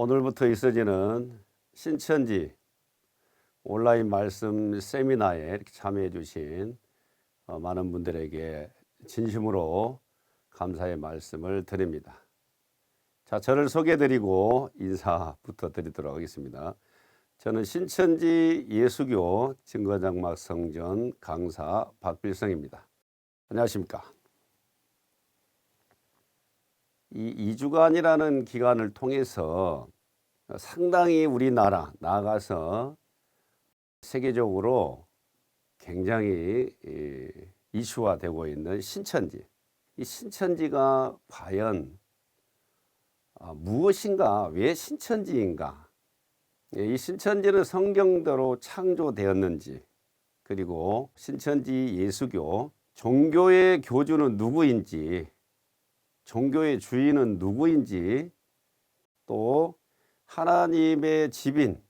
오늘부터 있어지는 신천지 온라인 말씀 세미나에 이렇게 참여해 주신 많은 분들에게 진심으로 감사의 말씀을 드립니다. 자, 저를 소개해 드리고 인사부터 드리도록 하겠습니다. 저는 신천지 예수교 증거장막 성전 강사 박필성입니다. 안녕하십니까? 이 2주간이라는 기간을 통해서 상당히 우리나라 나아가서 세계적으로 굉장히 이슈화되고 있는 신천지. 이 신천지가 과연 무엇인가? 왜 신천지인가? 이 신천지는 성경대로 창조되었는지, 그리고 신천지 예수교 종교의 교주는 누구인지, 종교의 주인은 누구인지, 또 하나님의 집인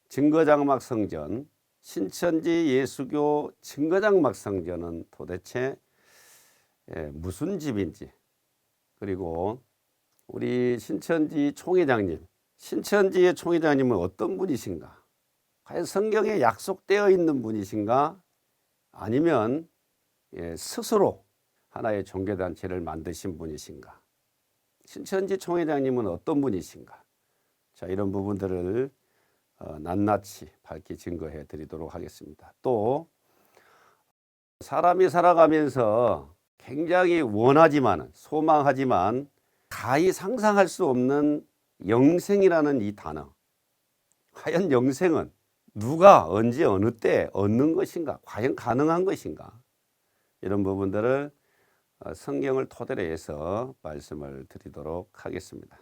증거장막 성전, 신천지 예수교 증거장막 성전은 도대체 무슨 집인지, 그리고 우리 신천지 총회장님, 신천지의 총회장님은 어떤 분이신가? 과연 성경에 약속되어 있는 분이신가? 아니면 스스로 하나의 종교단체를 만드신 분이신가? 신천지 총회장님은 어떤 분이신가? 자, 이런 부분들을 낱낱이 밝히 증거해 드리도록 하겠습니다. 또 사람이 살아가면서 굉장히 원하지만, 소망하지만 가히 상상할 수 없는 영생이라는 이 단어. 과연 영생은 누가 언제 어느 때 얻는 것인가? 과연 가능한 것인가? 이런 부분들을 성경을 토대로 해서 말씀을 드리도록 하겠습니다.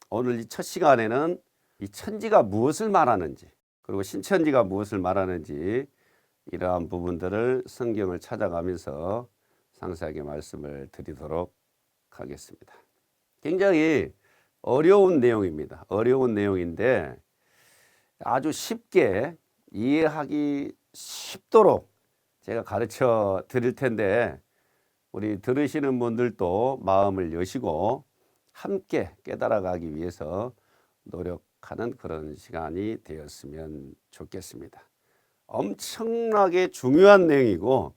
오늘 이 첫 시간에는 이 천지가 무엇을 말하는지, 그리고 신천지가 무엇을 말하는지, 이러한 부분들을 성경을 찾아가면서 상세하게 말씀을 드리도록 하겠습니다. 굉장히 어려운 내용입니다. 어려운 내용인데 아주 쉽게 이해하기 쉽도록 제가 가르쳐 드릴 텐데, 우리 들으시는 분들도 마음을 여시고 함께 깨달아가기 위해서 노력하는 그런 시간이 되었으면 좋겠습니다. 엄청나게 중요한 내용이고,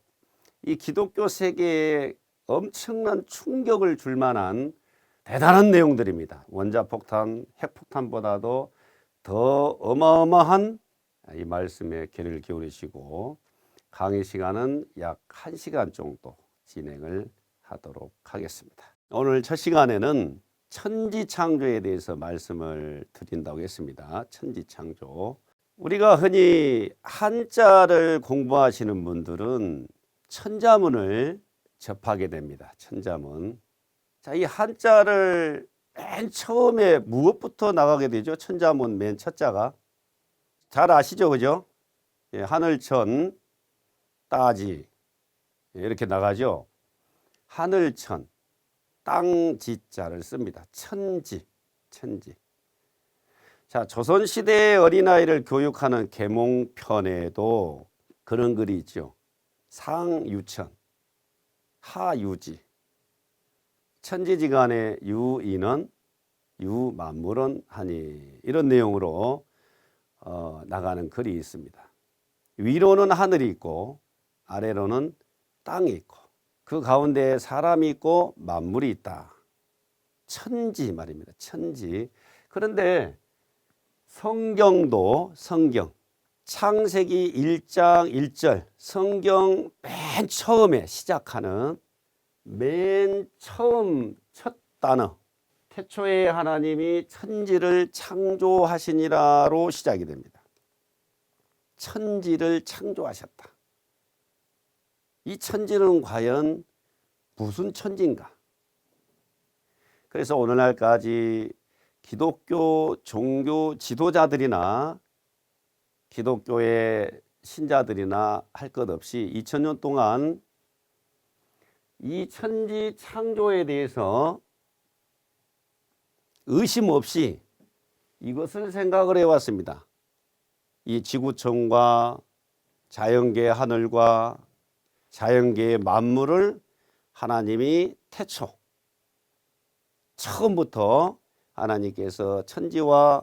이 기독교 세계에 엄청난 충격을 줄 만한 대단한 내용들입니다. 원자폭탄, 핵폭탄보다도 더 어마어마한 이 말씀에 귀를 기울이시고, 강의 시간은 약 1시간 정도 진행을 하도록 하겠습니다. 오늘 첫 시간에는 천지창조에 대해서 말씀을 드린다고 했습니다. 천지창조. 우리가 흔히 한자를 공부하시는 분들은 천자문을 접하게 됩니다. 천자문. 자, 이 한자를 맨 처음에 무엇부터 나가게 되죠? 천자문 맨 첫 자가. 잘 아시죠? 그죠? 예, 하늘천, 따지. 예, 이렇게 나가죠. 하늘천, 땅지자를 씁니다. 천지, 천지. 자, 조선시대의 어린아이를 교육하는 계몽편에도 그런 글이 있죠. 상유천, 하유지. 천지지간의 유인은 유만물은 하니, 이런 내용으로 나가는 글이 있습니다. 위로는 하늘이 있고 아래로는 땅이 있고 그 가운데 사람이 있고 만물이 있다. 천지 말입니다. 천지. 그런데 성경도 성경 창세기 1장 1절 성경 맨 처음에 시작하는 맨 처음 첫 단어, 태초에 하나님이 천지를 창조하시니라로 시작이 됩니다. 천지를 창조하셨다. 이 천지는 과연 무슨 천지인가? 그래서 오늘날까지 기독교 종교 지도자들이나 기독교의 신자들이나 할 것 없이 2000년 동안 이 천지 창조에 대해서 의심 없이 이것을 생각을 해왔습니다. 이 지구촌과 자연계의 하늘과 자연계의 만물을 하나님이 태초 처음부터 하나님께서 천지와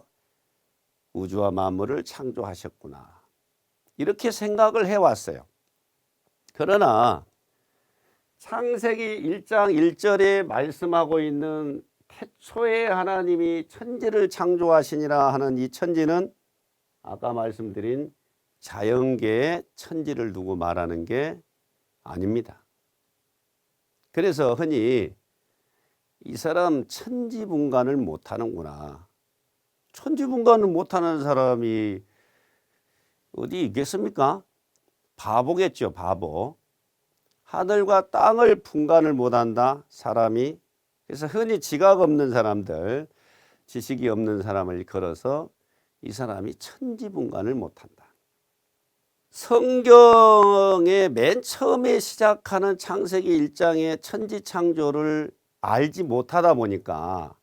우주와 만물을 창조하셨구나. 이렇게 생각을 해왔어요. 그러나 창세기 1장 1절에 말씀하고 있는 태초에 하나님이 천지를 창조하시니라 하는 이 천지는 아까 말씀드린 자연계의 천지를 두고 말하는 게 아닙니다. 그래서 흔히 이 사람 천지분간을 못하는구나. 천지분간을 못하는 사람이 어디 있겠습니까? 바보겠죠, 바보. 하늘과 땅을 분간을 못한다, 사람이. 그래서 흔히 지각 없는 사람들, 지식이 없는 사람을 걸어서 이 사람이 천지분간을 못한다. 성경의 맨 처음에 시작하는 창세기 1장의 천지창조를 알지 못하다 보니까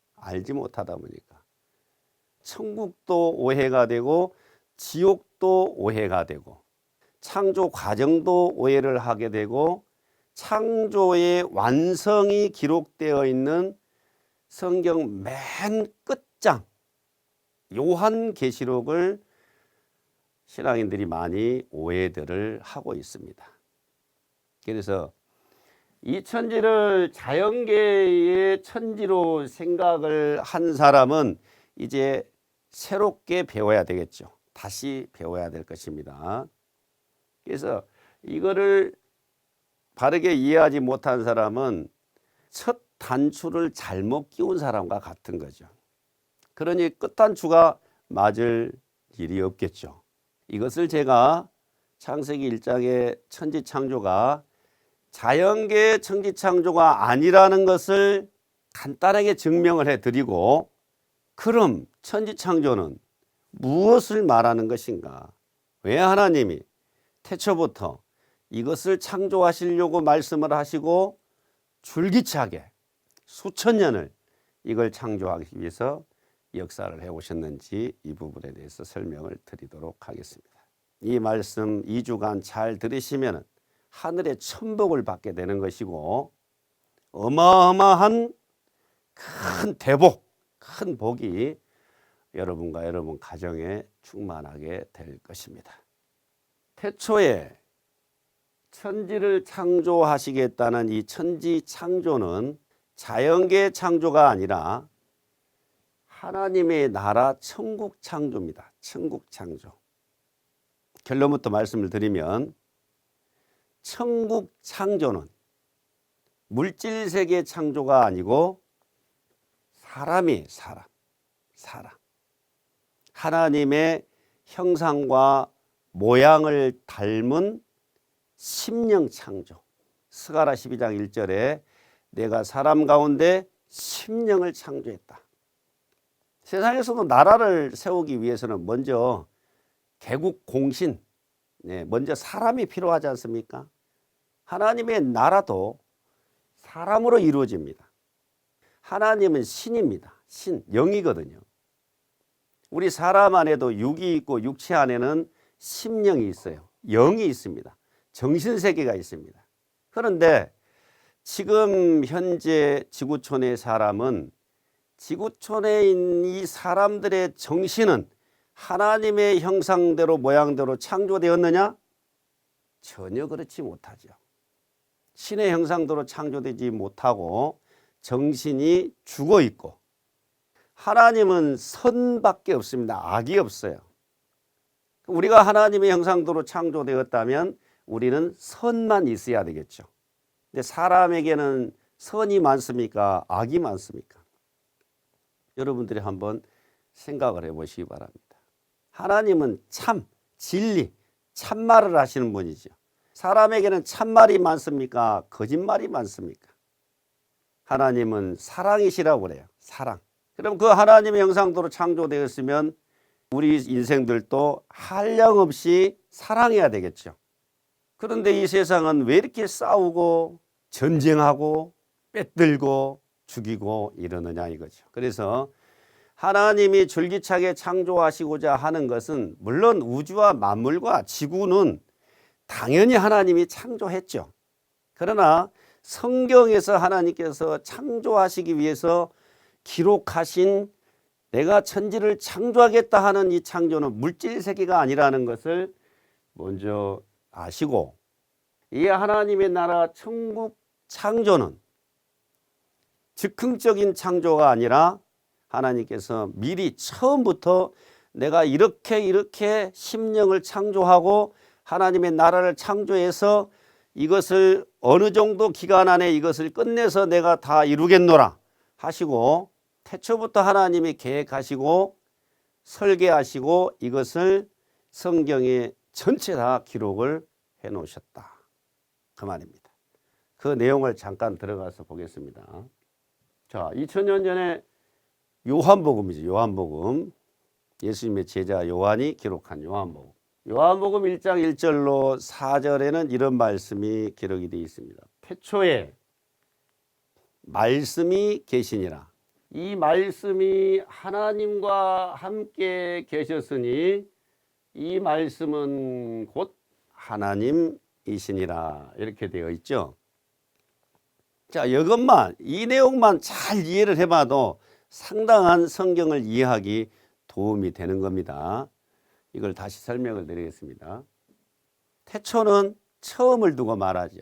천국도 오해가 되고 지옥도 오해가 되고 창조 과정도 오해를 하게 되고 창조의 완성이 기록되어 있는 성경 맨 끝장 요한계시록을 신앙인들이 많이 오해들을 하고 있습니다. 그래서 이 천지를 자연계의 천지로 생각을 한 사람은 이제 새롭게 배워야 되겠죠. 다시 배워야 될 것입니다. 그래서 이거를 바르게 이해하지 못한 사람은 첫 단추를 잘못 끼운 사람과 같은 거죠. 그러니 끝단추가 맞을 일이 없겠죠. 이것을 제가 창세기 1장의 천지창조가 자연계의 천지창조가 아니라는 것을 간단하게 증명을 해드리고, 그럼 천지창조는 무엇을 말하는 것인가? 왜 하나님이 태초부터 이것을 창조하시려고 말씀을 하시고 줄기차게 수천 년을 이걸 창조하기 위해서 역사를 해오셨는지 이 부분에 대해서 설명을 드리도록 하겠습니다. 이 말씀 2주간 잘 들으시면 하늘의 천복을 받게 되는 것이고 어마어마한 큰 대복, 큰 복이 여러분과 여러분 가정에 충만하게 될 것입니다. 태초에 천지를 창조하시겠다는 이 천지 창조는 자연계 창조가 아니라 하나님의 나라 천국 창조입니다. 천국 창조. 결론부터 말씀을 드리면 천국 창조는 물질 세계 창조가 아니고 사람. 하나님의 형상과 모양을 닮은 심령 창조. 스가랴 12장 1절에 내가 사람 가운데 심령을 창조했다. 세상에서도 나라를 세우기 위해서는 먼저 개국 공신, 먼저 사람이 필요하지 않습니까? 하나님의 나라도 사람으로 이루어집니다. 하나님은 신입니다. 신, 영이거든요. 우리 사람 안에도 육이 있고 육체 안에는 심령이 있어요. 영이 있습니다. 정신세계가 있습니다. 그런데 지금 현재 지구촌의 사람은 지구촌에 있는 이 사람들의 정신은 하나님의 형상대로 모양대로 창조되었느냐? 전혀 그렇지 못하죠. 신의 형상대로 창조되지 못하고 정신이 죽어 있고, 하나님은 선밖에 없습니다. 악이 없어요. 우리가 하나님의 형상대로 창조되었다면 우리는 선만 있어야 되겠죠. 근데 사람에게는 선이 많습니까? 악이 많습니까? 여러분들이 한번 생각을 해보시기 바랍니다. 하나님은 참, 진리, 참말을 하시는 분이죠. 사람에게는 참말이 많습니까? 거짓말이 많습니까? 하나님은 사랑이시라고 그래요. 사랑. 그럼 그 하나님의 형상대로 창조되었으면 우리 인생들도 한량없이 사랑해야 되겠죠. 그런데 이 세상은 왜 이렇게 싸우고 전쟁하고 빼들고 죽이고 이러느냐 이거죠. 그래서 하나님이 줄기차게 창조하시고자 하는 것은 물론 우주와 만물과 지구는 당연히 하나님이 창조했죠. 그러나 성경에서 하나님께서 창조하시기 위해서 기록하신 내가 천지를 창조하겠다 하는 이 창조는 물질 세계가 아니라는 것을 먼저 아시고, 이 하나님의 나라 천국 창조는 즉흥적인 창조가 아니라 하나님께서 미리 처음부터 내가 이렇게 심령을 창조하고 하나님의 나라를 창조해서 이것을 어느 정도 기간 안에 이것을 끝내서 내가 다 이루겠노라 하시고, 태초부터 하나님이 계획하시고 설계하시고 이것을 성경에 전체 다 기록을 해 놓으셨다, 그 말입니다. 그 내용을 잠깐 들어가서 보겠습니다. 자, 2000년 전에 요한복음이죠. 요한복음. 예수님의 제자 요한이 기록한 요한복음. 요한복음 1장 1절로 4절에는 이런 말씀이 기록이 되어 있습니다. 태초에 말씀이 계시니라. 이 말씀이 하나님과 함께 계셨으니 이 말씀은 곧 하나님이시니라. 이렇게 되어 있죠. 자, 이것만, 이 내용만 잘 이해를 해봐도 상당한 성경을 이해하기 도움이 되는 겁니다. 이걸 다시 설명을 드리겠습니다. 태초는 처음을 두고 말하죠.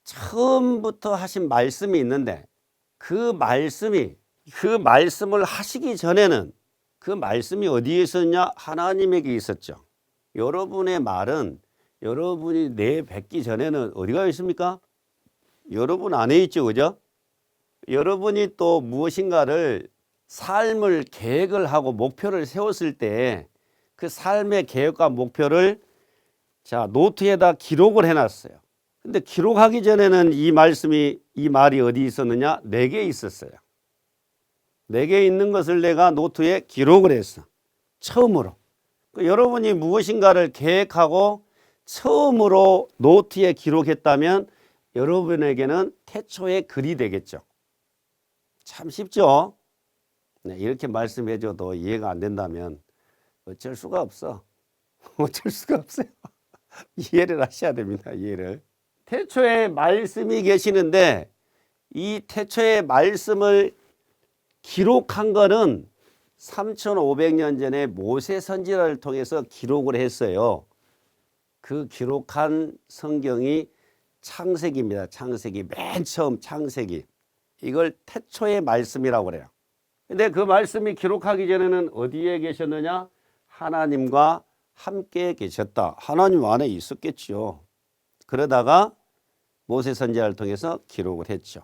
처음부터 하신 말씀이 있는데 그 말씀을 하시기 전에는 그 말씀이 어디에 있었냐? 하나님에게 있었죠. 여러분의 말은 여러분이 내뱉기 전에는 어디가 있습니까? 여러분 안에 있죠, 그죠? 여러분이 또 무엇인가를 삶을 계획을 하고 목표를 세웠을 때 그 삶의 계획과 목표를 자 노트에다 기록을 해놨어요. 근데 기록하기 전에는 이 말이 어디 있었느냐? 내게 있었어요. 내게 있는 것을 내가 노트에 기록을 했어. 처음으로. 여러분이 무엇인가를 계획하고 처음으로 노트에 기록했다면 여러분에게는 태초의 글이 되겠죠. 참 쉽죠? 네, 이렇게 말씀해 줘도 이해가 안 된다면 어쩔 수가 없어. 어쩔 수가 없어요. 이해를 하셔야 됩니다. 이해를. 태초에 말씀이 계시는데 이 태초의 말씀을 기록한 거는 3500년 전에 모세 선지자를 통해서 기록을 했어요. 그 기록한 성경이 창세기입니다. 창세기. 맨 처음 창세기. 이걸 태초의 말씀이라고 그래요. 근데 그 말씀이 기록하기 전에는 어디에 계셨느냐? 하나님과 함께 계셨다. 하나님 안에 있었겠죠. 그러다가 모세 선지자를 통해서 기록을 했죠.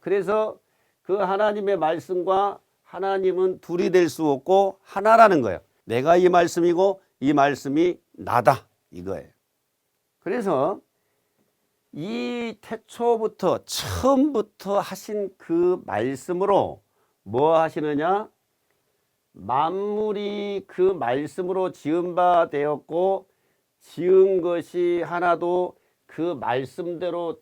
그래서 그 하나님의 말씀과 하나님은 둘이 될 수 없고 하나라는 거예요. 내가 이 말씀이고 이 말씀이 나다, 이거예요. 그래서 이 태초부터 처음부터 하신 그 말씀으로 뭐 하시느냐? 만물이 그 말씀으로 지은 바 되었고 지은 것이 하나도 그 말씀대로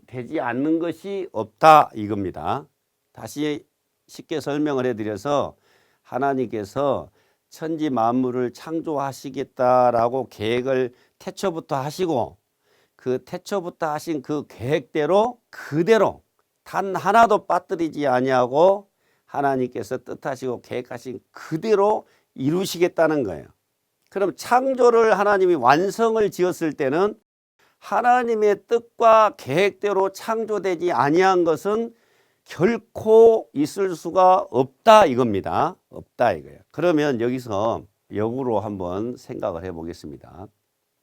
되지 않는 것이 없다, 이겁니다. 다시 쉽게 설명을 해드려서 하나님께서 천지 만물을 창조하시겠다라고 계획을 태초부터 하시고 그 태초부터 하신 그 계획대로 그대로 단 하나도 빠뜨리지 아니하고 하나님께서 뜻하시고 계획하신 그대로 이루시겠다는 거예요. 그럼 창조를 하나님이 완성을 지었을 때는 하나님의 뜻과 계획대로 창조되지 아니한 것은 결코 있을 수가 없다, 이겁니다. 없다, 이거예요. 그러면 여기서 역으로 한번 생각을 해보겠습니다.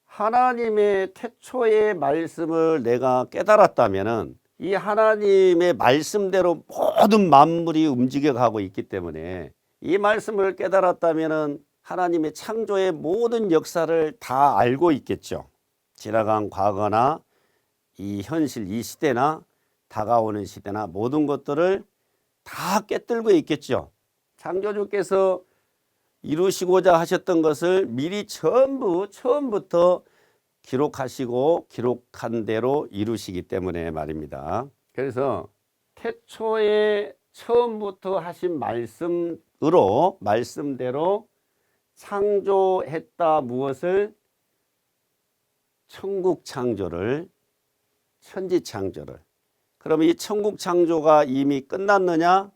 하나님의 태초의 말씀을 내가 깨달았다면은 이 하나님의 말씀대로 모든 만물이 움직여가고 있기 때문에 이 말씀을 깨달았다면은 하나님의 창조의 모든 역사를 다 알고 있겠죠. 지나간 과거나 이 현실, 이 시대나 다가오는 시대나 모든 것들을 다 꿰뚫고 있겠죠. 창조주께서 이루시고자 하셨던 것을 미리 처음부터 기록하시고 기록한 대로 이루시기 때문에 말입니다. 그래서 태초에 처음부터 하신 말씀대로 창조했다. 무엇을? 천국 창조를, 천지 창조를. 그럼 이 천국 창조가 이미 끝났느냐?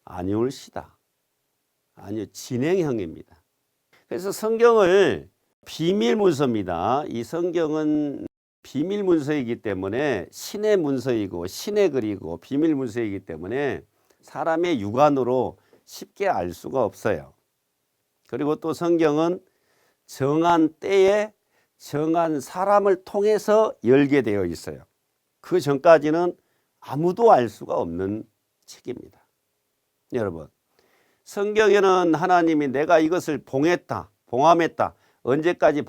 아니올시다. 아니요, 진행형입니다. 그래서 성경을 비밀 문서입니다. 이 성경은 비밀 문서이기 때문에 신의 문서이고 신의 글이고 비밀 문서이기 때문에 사람의 육안으로 쉽게 알 수가 없어요. 그리고 또 성경은 정한 때에 정한 사람을 통해서 열게 되어 있어요. 그 전까지는 아무도 알 수가 없는 책입니다. 여러분, 성경에는 하나님이 내가 이것을 봉함했다, 언제까지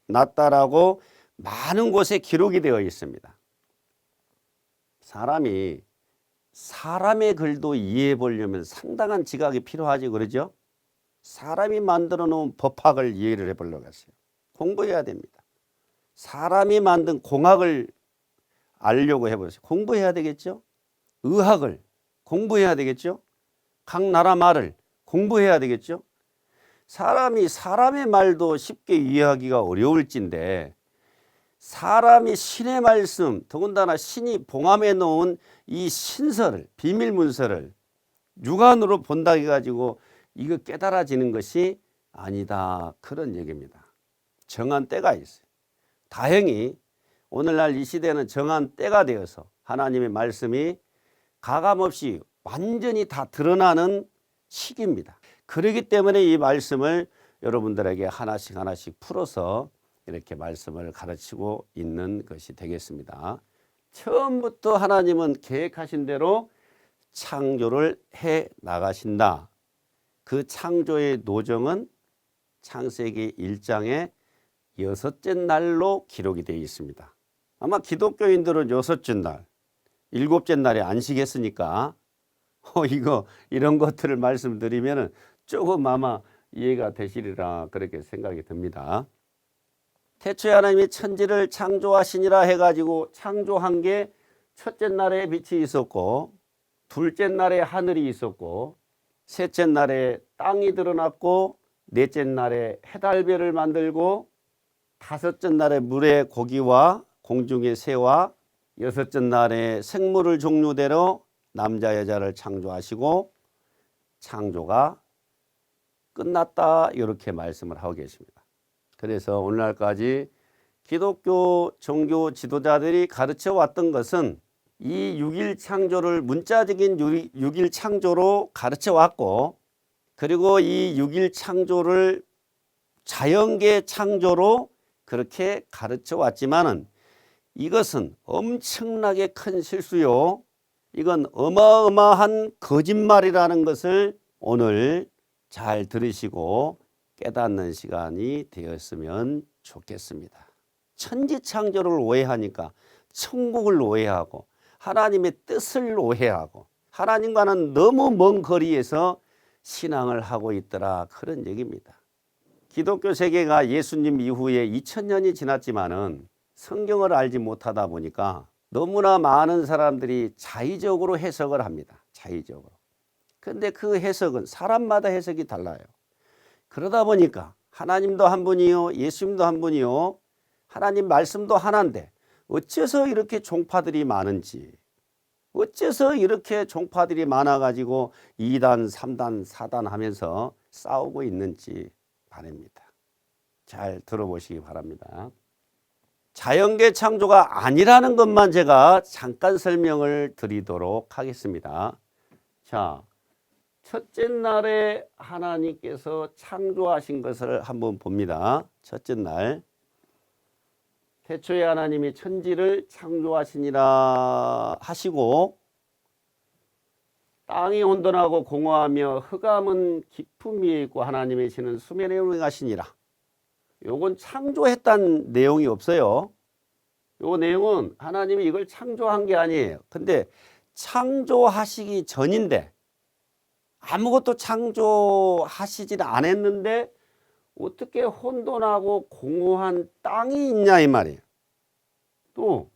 놨다라고 많은 곳에 기록이 되어 있습니다. 사람이 사람의 글도 이해해 보려면 상당한 지각이 필요하지, 그러죠? 사람이 만들어 놓은 법학을 이해를 해 보려고 했어요. 공부해야 됩니다. 사람이 만든 공학을 알려고 해보세요. 공부해야 되겠죠? 의학을 공부해야 되겠죠? 각 나라 말을 공부해야 되겠죠? 사람이 사람의 말도 쉽게 이해하기가 어려울진데 사람이 신의 말씀, 더군다나 신이 봉함해 놓은 이 신서를, 비밀 문서를 육안으로 본다 해가지고 이거 깨달아지는 것이 아니다, 그런 얘기입니다. 정한 때가 있어요. 다행히 오늘날 이 시대는 정한 때가 되어서 하나님의 말씀이 가감없이 완전히 다 드러나는 시기입니다. 그렇기 때문에 이 말씀을 여러분들에게 하나씩 하나씩 풀어서 이렇게 말씀을 가르치고 있는 것이 되겠습니다. 처음부터 하나님은 계획하신 대로 창조를 해 나가신다. 그 창조의 노정은 창세기 1장의 6째 날로 기록이 되어 있습니다. 아마 기독교인들은 6째 날, 7째 날에 안식했으니까 이런 것들을 말씀드리면 조금 아마 이해가 되시리라 그렇게 생각이 듭니다. 태초에 하나님이 천지를 창조하시니라 해가지고 창조한 게 첫째 날에 빛이 있었고, 둘째 날에 하늘이 있었고, 셋째 날에 땅이 드러났고, 넷째 날에 해달별을 만들고, 다섯째 날에 물의 고기와 공중의 새와, 여섯째 날에 생물을 종류대로 남자 여자를 창조하시고 창조가 끝났다, 이렇게 말씀을 하고 계십니다. 그래서 오늘날까지 기독교 종교 지도자들이 가르쳐 왔던 것은 이 6일 창조를 문자적인 6일 창조로 가르쳐 왔고, 그리고 이 6일 창조를 자연계 창조로 그렇게 가르쳐 왔지만은 이것은 엄청나게 큰 실수요. 이건 어마어마한 거짓말이라는 것을 오늘 잘 들으시고 깨닫는 시간이 되었으면 좋겠습니다. 천지창조를 오해하니까 천국을 오해하고 하나님의 뜻을 오해하고 하나님과는 너무 먼 거리에서 신앙을 하고 있더라, 그런 얘기입니다. 기독교 세계가 예수님 이후에 2000년이 지났지만은 성경을 알지 못하다 보니까 너무나 많은 사람들이 자의적으로 해석을 합니다. 자의적으로. 그런데 그 해석은 사람마다 해석이 달라요. 그러다 보니까 하나님도 한 분이요, 예수님도 한 분이요, 하나님 말씀도 하나인데 어째서 이렇게 종파들이 많은지, 어째서 이렇게 종파들이 많아가지고 2단, 3단, 4단 하면서 싸우고 있는지 말입니다. 잘 들어보시기 바랍니다. 자연계 창조가 아니라는 것만 제가 잠깐 설명을 드리도록 하겠습니다. 자, 첫째 날에 하나님께서 창조하신 것을 한번 봅니다. 첫째 날, 태초에 하나님이 천지를 창조하시니라 하시고 땅이 혼돈하고 공허하며 흑암은 깊음 위에 있고 하나님의 신은 수면에 운행하시니라. 요건 창조했다는 내용이 없어요. 요 내용은 하나님이 이걸 창조한 게 아니에요. 근데 창조하시기 전인데 아무것도 창조하시지는 않았는데 어떻게 혼돈하고 공허한 땅이 있냐 이 말이에요. 또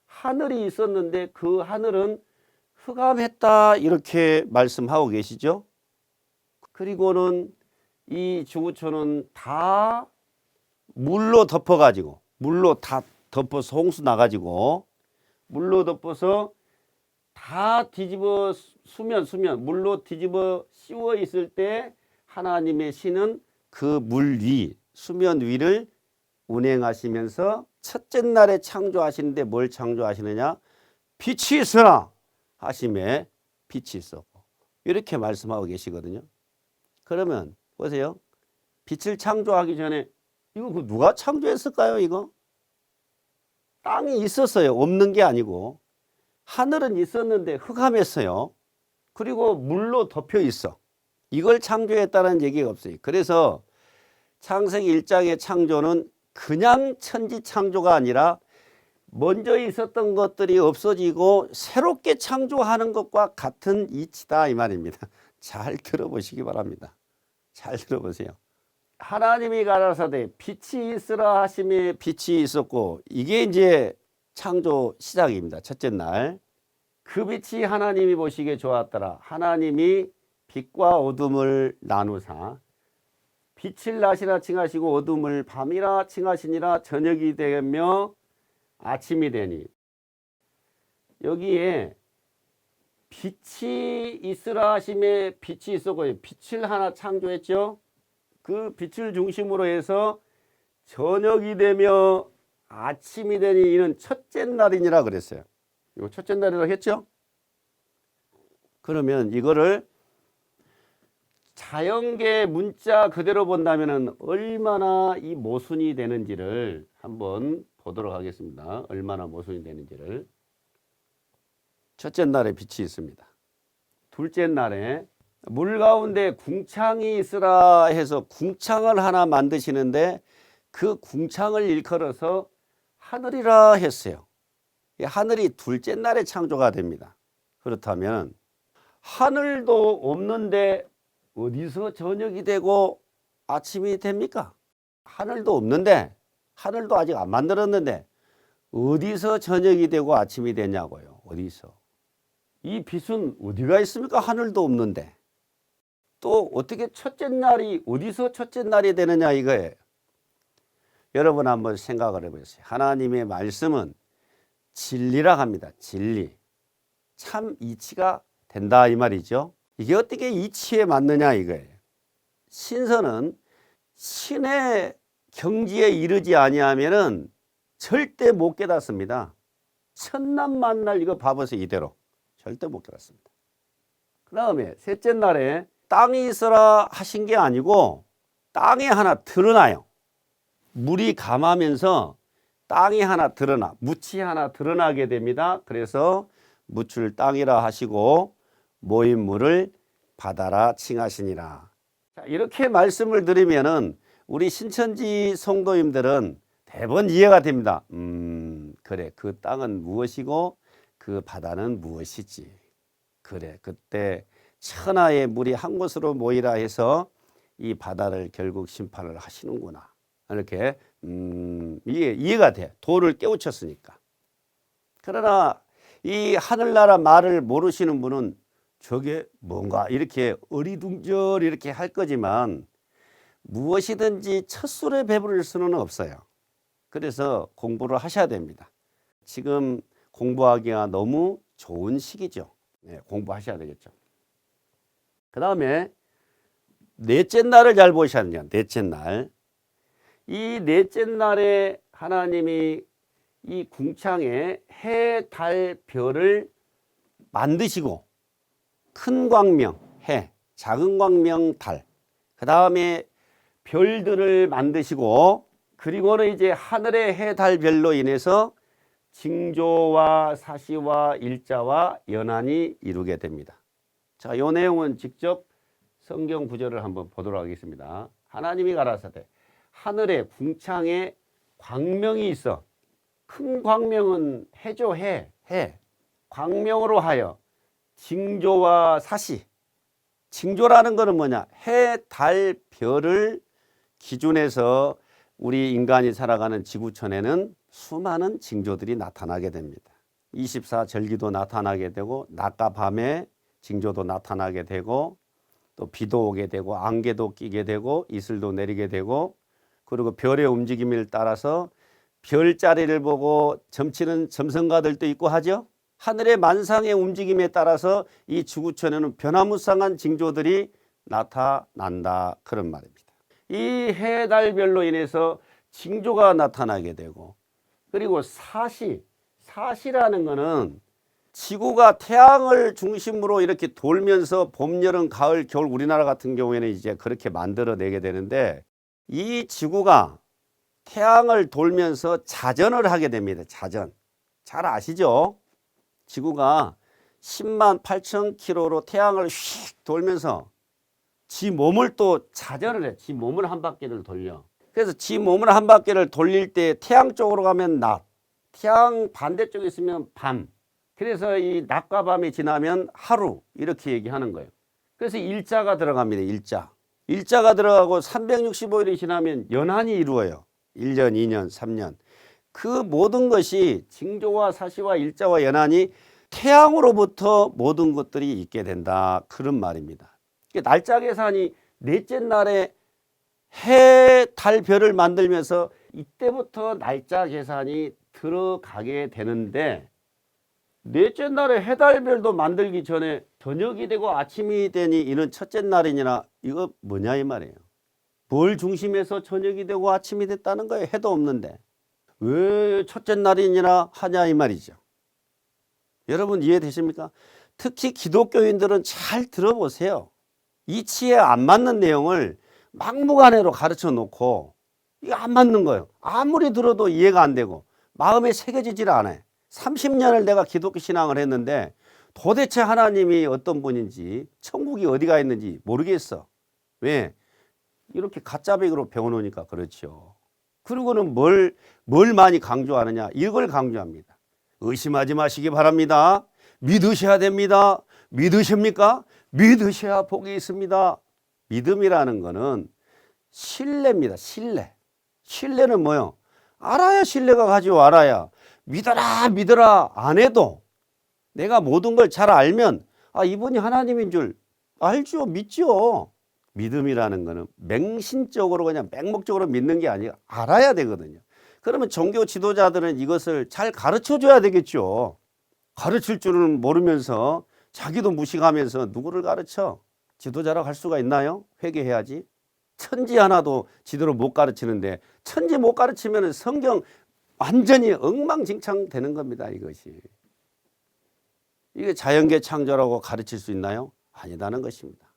하늘이 있었는데 그 하늘은 흑암했다, 이렇게 말씀하고 계시죠. 그리고는 이 지구촌은 다 물로 덮어가지고, 물로 다 덮어서 홍수 나가지고 물로 덮어서 다 뒤집어 수면 물로 뒤집어 씌워 있을 때 하나님의 신은 그 물 위, 수면 위를 운행하시면서 첫째 날에 창조하시는데 뭘 창조하시느냐? 빛이 있으라 하심에 빛이 있었고, 이렇게 말씀하고 계시거든요. 그러면 보세요. 빛을 창조하기 전에 이거 누가 창조했을까요? 이거 땅이 있었어요. 없는 게 아니고. 하늘은 있었는데 흑암했어요. 그리고 물로 덮여 있어. 이걸 창조했다는 얘기가 없어요. 그래서 창세기 1장의 창조는 그냥 천지 창조가 아니라 먼저 있었던 것들이 없어지고 새롭게 창조하는 것과 같은 이치다, 이 말입니다. 잘 들어보시기 바랍니다. 잘 들어보세요. 하나님이 가라사대 빛이 있으라 하심에 빛이 있었고, 이게 이제 창조 시작입니다. 첫째 날. 그 빛이 하나님이 보시기에 좋았더라. 하나님이 빛과 어둠을 나누사 빛을 낮이라 칭하시고 어둠을 밤이라 칭하시니라. 저녁이 되며 아침이 되니. 여기에 빛이 있으라 하심에 빛이 있었고, 빛을 하나 창조했죠. 그 빛을 중심으로 해서 저녁이 되며 아침이 되니 이는 첫째 날이니라 그랬어요. 이거 첫째 날이라고 했죠. 그러면 이거를 자연계 문자 그대로 본다면 얼마나 이 모순이 되는지를 한번 보도록 하겠습니다. 얼마나 모순이 되는지를. 첫째 날에 빛이 있습니다. 둘째 날에 물 가운데 궁창이 있으라 해서 궁창을 하나 만드시는데 그 궁창을 일컬어서 하늘이라 했어요. 하늘이 둘째 날에 창조가 됩니다. 그렇다면 하늘도 없는데 어디서 저녁이 되고 아침이 됩니까? 하늘도 없는데, 하늘도 아직 안 만들었는데 어디서 저녁이 되고 아침이 되냐고요. 어디서? 이 빛은 어디가 있습니까? 하늘도 없는데. 또 어떻게 첫째 날이 어디서 첫째 날이 되느냐 이거예요. 여러분 한번 생각을 해보세요. 하나님의 말씀은 진리라 합니다. 진리. 참 이치가 된다 이 말이죠. 이게 어떻게 이치에 맞느냐 이거예요. 신선은 신의 경지에 이르지 아니하면은 절대 못 깨닫습니다. 천난만날 이거 봐보세요. 이대로 절대 못 깨닫습니다. 그 다음에 셋째 날에 땅이 있어라 하신 게 아니고 땅에 하나 드러나요. 물이 감하면서 땅이 하나 드러나, 묻이 하나 드러나게 됩니다. 그래서 묻을 땅이라 하시고 모인 물을 바다라 칭하시니라. 자, 이렇게 말씀을 드리면은 우리 신천지 성도님들은 대부분 이해가 됩니다. 그래, 그 땅은 무엇이고 그 바다는 무엇이지. 그래, 그때 천하의 물이 한 곳으로 모이라 해서 이 바다를 결국 심판을 하시는구나. 이렇게 이해가 돼. 도를 깨우쳤으니까. 그러나 이 하늘나라 말을 모르시는 분은 저게 뭔가 이렇게 어리둥절 이렇게 할 거지만 무엇이든지 첫술에 배부를 수는 없어요. 그래서 공부를 하셔야 됩니다. 지금 공부하기가 너무 좋은 시기죠. 네, 공부하셔야 되겠죠. 그 다음에 넷째 날을 잘 보셔야 돼요. 넷째 날. 이 넷째 날에 하나님이 이 궁창에 해, 달, 별을 만드시고 큰 광명, 해, 작은 광명, 달, 그 다음에 별들을 만드시고 그리고는 이제 하늘의 해, 달, 별로 인해서 징조와 사시와 일자와 연한이 이루게 됩니다. 자, 이 내용은 직접 성경 구절을 한번 보도록 하겠습니다. 하나님이 가라사대 하늘에 궁창에 광명이 있어. 큰 광명은 해죠. 해. 광명으로 하여 징조와 사시. 징조라는 것은 뭐냐? 해, 달, 별을 기준해서 우리 인간이 살아가는 지구촌에는 수많은 징조들이 나타나게 됩니다. 24절기도 나타나게 되고 낮과 밤에 징조도 나타나게 되고 또 비도 오게 되고 안개도 끼게 되고 이슬도 내리게 되고 그리고 별의 움직임을 따라서 별자리를 보고 점치는 점성가들도 있고 하죠. 하늘의 만상의 움직임에 따라서 이 지구촌에는 변화무쌍한 징조들이 나타난다 그런 말입니다. 이 해달별로 인해서 징조가 나타나게 되고, 그리고 사시라는 것은 지구가 태양을 중심으로 이렇게 돌면서 봄, 여름, 가을, 겨울, 우리나라 같은 경우에는 이제 그렇게 만들어내게 되는데, 이 지구가 태양을 돌면서 자전을 하게 됩니다. 자전. 잘 아시죠? 지구가 10만 8천 킬로로 태양을 휙 돌면서 지 몸을 또 자전을 해. 지 몸을 한 바퀴를 돌려. 그래서 지 몸을 한 바퀴를 돌릴 때 태양 쪽으로 가면 낮, 태양 반대쪽에 있으면 밤. 그래서 이 낮과 밤이 지나면 하루 이렇게 얘기하는 거예요. 그래서 일자가 들어갑니다. 일자가 들어가고 365일이 지나면 연한이 이루어요. 1년, 2년, 3년. 그 모든 것이 징조와 사시와 일자와 연한이 태양으로부터 모든 것들이 있게 된다 그런 말입니다. 날짜 계산이 넷째 날에 해, 달, 별을 만들면서 이때부터 날짜 계산이 들어가게 되는데, 넷째 날에 해, 달, 별도 만들기 전에 저녁이 되고 아침이 되니 이는 첫째 날이니라. 이거 뭐냐 이 말이에요. 뭘 중심해서 저녁이 되고 아침이 됐다는 거예요. 해도 없는데 왜 첫째 날이니라 하냐 이 말이죠. 여러분 이해되십니까? 특히 기독교인들은 잘 들어보세요. 이치에 안 맞는 내용을 막무가내로 가르쳐 놓고 이거 안 맞는 거예요. 아무리 들어도 이해가 안 되고 마음에 새겨지질 않아요. 30년을 내가 기독교 신앙을 했는데 도대체 하나님이 어떤 분인지, 천국이 어디가 있는지 모르겠어. 왜? 이렇게 가짜백으로 배워놓으니까 그렇죠. 그리고는 뭘 많이 강조하느냐? 이걸 강조합니다. 의심하지 마시기 바랍니다. 믿으셔야 됩니다. 믿으십니까? 믿으셔야 복이 있습니다. 믿음이라는 거는 신뢰입니다. 신뢰는 뭐요? 알아야 신뢰가 가지고 알아야. 믿어라 안 해도 내가 모든 걸 잘 알면 이분이 하나님인 줄 알죠. 믿죠. 믿음이라는 거는 맹신적으로 그냥 맹목적으로 믿는 게 아니라 알아야 되거든요. 그러면 종교 지도자들은 이것을 잘 가르쳐 줘야 되겠죠. 가르칠 줄은 모르면서 자기도 무식하면서 누구를 가르쳐? 지도자라고 할 수가 있나요? 회개해야지. 천지 하나도 제대로 못 가르치는데, 천지 못 가르치면 성경 완전히 엉망진창 되는 겁니다. 이게 자연계 창조라고 가르칠 수 있나요? 아니다는 것입니다.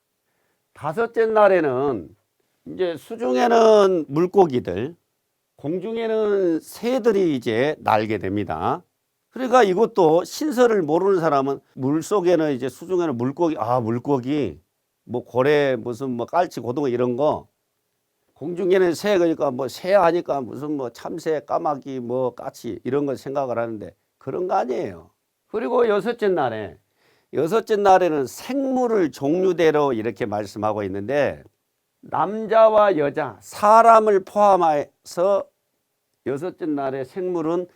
다섯째 날에는 이제 수중에는 물고기들, 공중에는 새들이 이제 날게 됩니다. 그러니까 이것도 신설을 모르는 사람은 물속에는 이제 수중에는 물고기 뭐 고래 무슨 뭐 깔치 고등어 이런 거, 공중에는 새 그러니까 뭐 새 하니까 무슨 뭐 참새 까마귀 뭐 까치 이런 걸 생각을 하는데 그런 거 아니에요. 그리고 여섯째 날에는 생물을 종류대로 이렇게 말씀하고 있는데, 남자와 여자 사람을 포함해서 여섯째 날에 생물은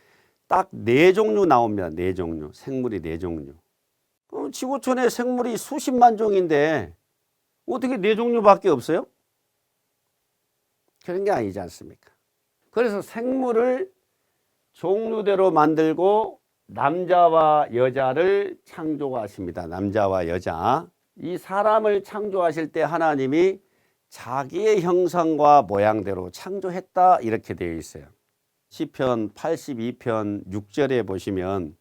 딱 4종류 나옵니다. 4종류. 생물이 4종류. 그럼 지구촌에 생물이 수십만 종인데 어떻게 4종류밖에 없어요? 그런 게 아니지 않습니까? 그래서 생물을 종류대로 만들고 남자와 여자를 창조하십니다. 남자와 여자. 이 사람을 창조하실 때 하나님이 자기의 형상과 모양대로 창조했다 이렇게 되어 있어요. 시편 82편 6절에 보시면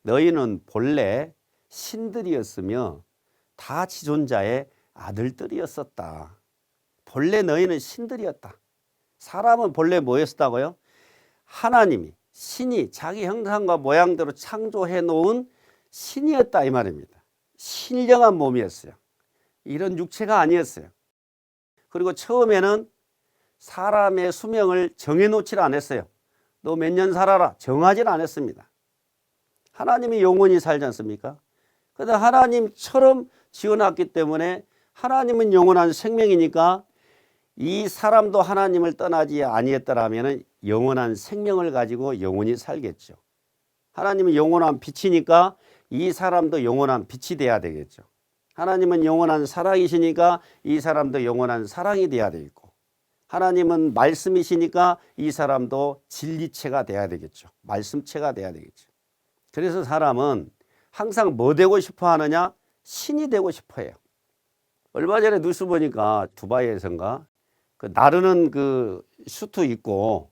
너희는 본래 신들이었으며 다 지존자의 아들들이었었다. 본래 너희는 신들이었다. 사람은 본래 뭐였다고요? 하나님이, 신이 자기 형상과 모양대로 창조해 놓은 신이었다 이 말입니다. 신령한 몸이었어요. 이런 육체가 아니었어요. 그리고 처음에는 사람의 수명을 정해놓질 않았어요. 너 몇 년 살아라 정하질 않았습니다. 하나님이 영원히 살지 않습니까? 그런데 하나님처럼 지어놨기 때문에 하나님은 영원한 생명이니까 이 사람도 하나님을 떠나지 아니했더라면 영원한 생명을 가지고 영원히 살겠죠. 하나님은 영원한 빛이니까 이 사람도 영원한 빛이 돼야 되겠죠. 하나님은 영원한 사랑이시니까 이 사람도 영원한 사랑이 돼야 되겠고, 하나님은 말씀이시니까 이 사람도 진리체가 돼야 되겠죠. 말씀체가 돼야 되겠죠. 그래서 사람은 항상 뭐 되고 싶어 하느냐? 신이 되고 싶어 해요. 얼마 전에 뉴스 보니까 두바이에선가 그 나르는 그 슈트 입고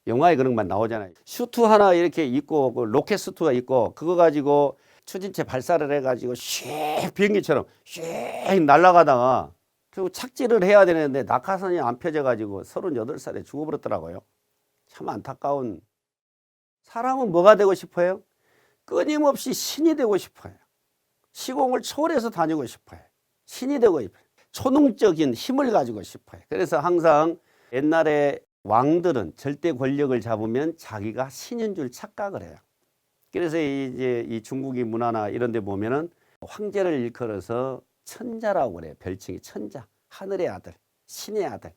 영화에 그런 것만 나오잖아요. 슈트 하나 이렇게 입고 그 로켓 슈트가 있고 그거 가지고 추진체 발사를 해가지고 슉 비행기처럼 슉 날아가다가 결국 착지를 해야 되는데 낙하산이 안 펴져가지고 38살에 죽어버렸더라고요. 참 안타까운. 사람은 뭐가 되고 싶어요? 끊임없이 신이 되고 싶어요. 시공을 초월해서 다니고 싶어요. 신이 되고 싶어요. 초능적인 힘을 가지고 싶어요. 그래서 항상 옛날에 왕들은 절대 권력을 잡으면 자기가 신인 줄 착각을 해요. 그래서 이제 이 중국의 문화나 이런 데 보면은 황제를 일컬어서 천자라고 그래요. 별칭이 천자, 하늘의 아들, 신의 아들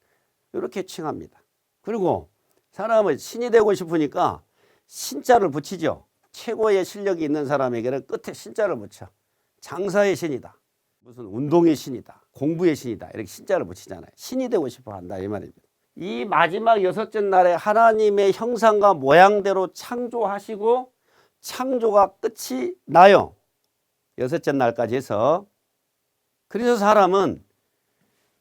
이렇게 칭합니다. 그리고 사람은 신이 되고 싶으니까 신자를 붙이죠. 최고의 실력이 있는 사람에게는 끝에 신자를 붙여. 장사의 신이다. 무슨 운동의 신이다. 공부의 신이다. 이렇게 신자를 붙이잖아요. 신이 되고 싶어 한다 이 말입니다. 이 마지막 여섯째 날에 하나님의 형상과 모양대로 창조하시고 창조가 끝이 나요. 여섯째 날까지 해서. 그래서 사람은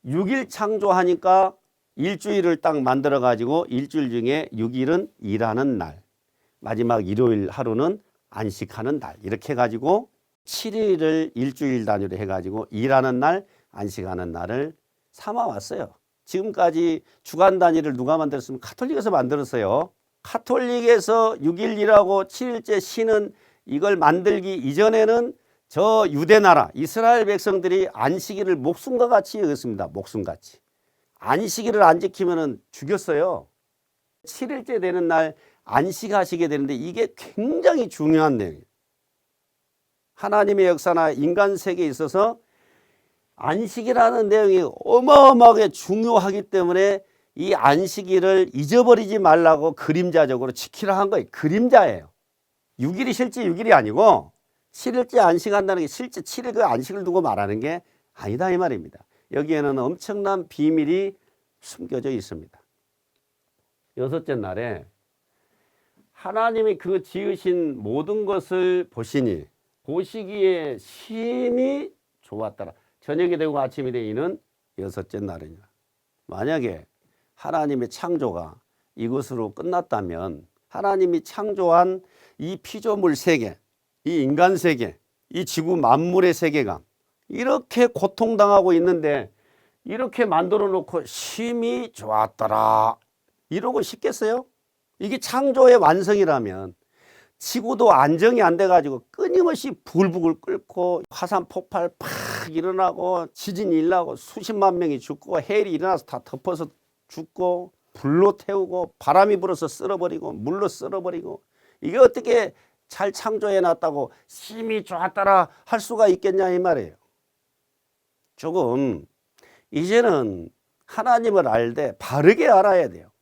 6일 창조하니까 일주일을 딱 만들어 가지고 일주일 중에 6일은 일하는 날, 마지막 일요일 하루는 안식하는 날 이렇게 해가지고 7일을 일주일 단위로 해가지고 일하는 날, 안식하는 날을 삼아왔어요. 지금까지 주간 단위를 누가 만들었으면 가톨릭에서 만들었어요. 가톨릭에서 6일 일하고 7일째 쉬는 이걸 만들기 이전에는 저 유대 나라 이스라엘 백성들이 안식일을 목숨과 같이 여겼습니다. 목숨같이. 안식일을 안 지키면 죽였어요. 7일째 되는 날 안식하시게 되는데 이게 굉장히 중요한 내용이에요. 하나님의 역사나 인간 세계에 있어서 안식이라는 내용이 어마어마하게 중요하기 때문에 이 안식일을 잊어버리지 말라고 그림자적으로 지키라 한 거예요. 그림자예요. 6일이 실제 6일이 아니고 7일째 안식한다는 게 실제 7일 그 안식을 두고 말하는 게 아니다 이 말입니다. 여기에는 엄청난 비밀이 숨겨져 있습니다. 여섯째 날에 하나님이 그 지으신 모든 것을 보시니 보시기에 심히 좋았더라. 저녁이 되고 아침이 되기는 여섯째 날이니라. 만약에 하나님의 창조가 이것으로 끝났다면 하나님이 창조한 이 피조물 세계, 이 인간 세계, 이 지구 만물의 세계가 이렇게 고통당하고 있는데 이렇게 만들어 놓고 심히 좋았더라 이러고 싶겠어요? 이게 창조의 완성이라면 지구도 안정이 안 돼가지고 끊임없이 불북을 끓고 화산 폭발 팍 일어나고 지진이 일어나고 수십만 명이 죽고 해일이 일어나서 다 덮어서 죽고 불로 태우고 바람이 불어서 쓸어버리고 물로 쓸어버리고 이게 어떻게 잘 창조해놨다고 심히 좋았더라 할 수가 있겠냐 이 말이에요. 조금 이제는 하나님을 알되 바르게 알아야 돼요.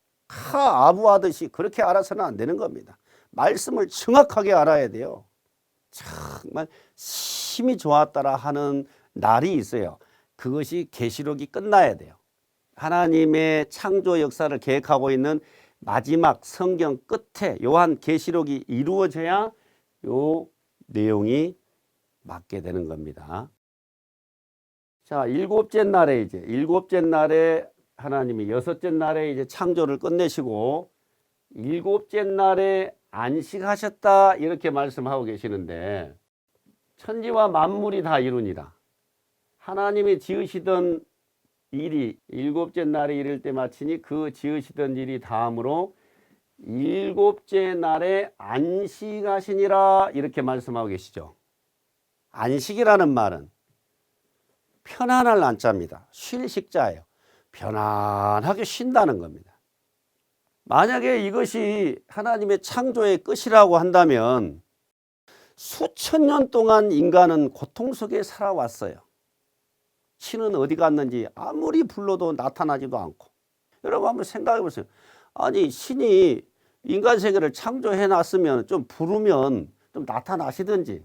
아부하듯이 그렇게 알아서는 안 되는 겁니다. 말씀을 정확하게 알아야 돼요. 정말 심히 좋았더라 하는 날이 있어요. 그것이 계시록이 끝나야 돼요. 하나님의 창조 역사를 계획하고 있는 마지막 성경 끝에 요한 계시록이 이루어져야 요 내용이 맞게 되는 겁니다. 자, 일곱째 날에 하나님이 여섯째 날에 이제 창조를 끝내시고 일곱째 날에 안식하셨다 이렇게 말씀하고 계시는데 천지와 만물이 다 이루니라. 하나님이 지으시던 일이 일곱째 날에 이를 때 마치니 그 지으시던 일이 다음으로 일곱째 날에 안식하시니라 이렇게 말씀하고 계시죠. 안식이라는 말은 편안할 안자입니다. 쉴 식자예요. 편안하게 쉰다는 겁니다. 만약에 이것이 하나님의 창조의 끝이라고 한다면 수천 년 동안 인간은 고통 속에 살아왔어요. 신은 어디 갔는지 아무리 불러도 나타나지도 않고. 여러분 한번 생각해 보세요. 아니 신이 인간 세계를 창조해 놨으면 좀 부르면 좀 나타나시든지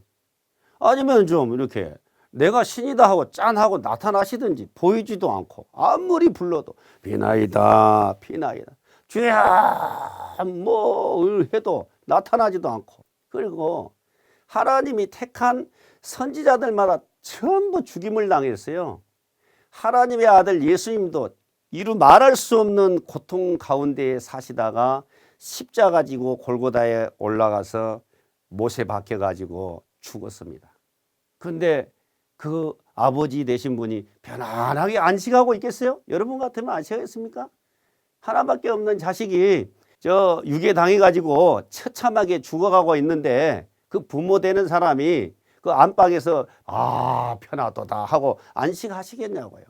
아니면 좀 이렇게 내가 신이다 하고 짠 하고 나타나시든지 보이지도 않고 아무리 불러도 비나이다 비나이다 주야 뭐 해도 나타나지도 않고. 그리고 하나님이 택한 선지자들마다 전부 죽임을 당했어요. 하나님의 아들 예수님도 이루 말할 수 없는 고통 가운데 사시다가 십자가 지고 골고다에 올라가서 못에 박혀 가지고 죽었습니다. 그런데 그 아버지 되신 분이 편안하게 안식하고 있겠어요? 여러분 같으면 안식하겠습니까? 하나밖에 없는 자식이 저 유괴 당해 가지고 처참하게 죽어가고 있는데 그 부모 되는 사람이 그 안방에서 편하도다 하고 안식하시겠냐고요.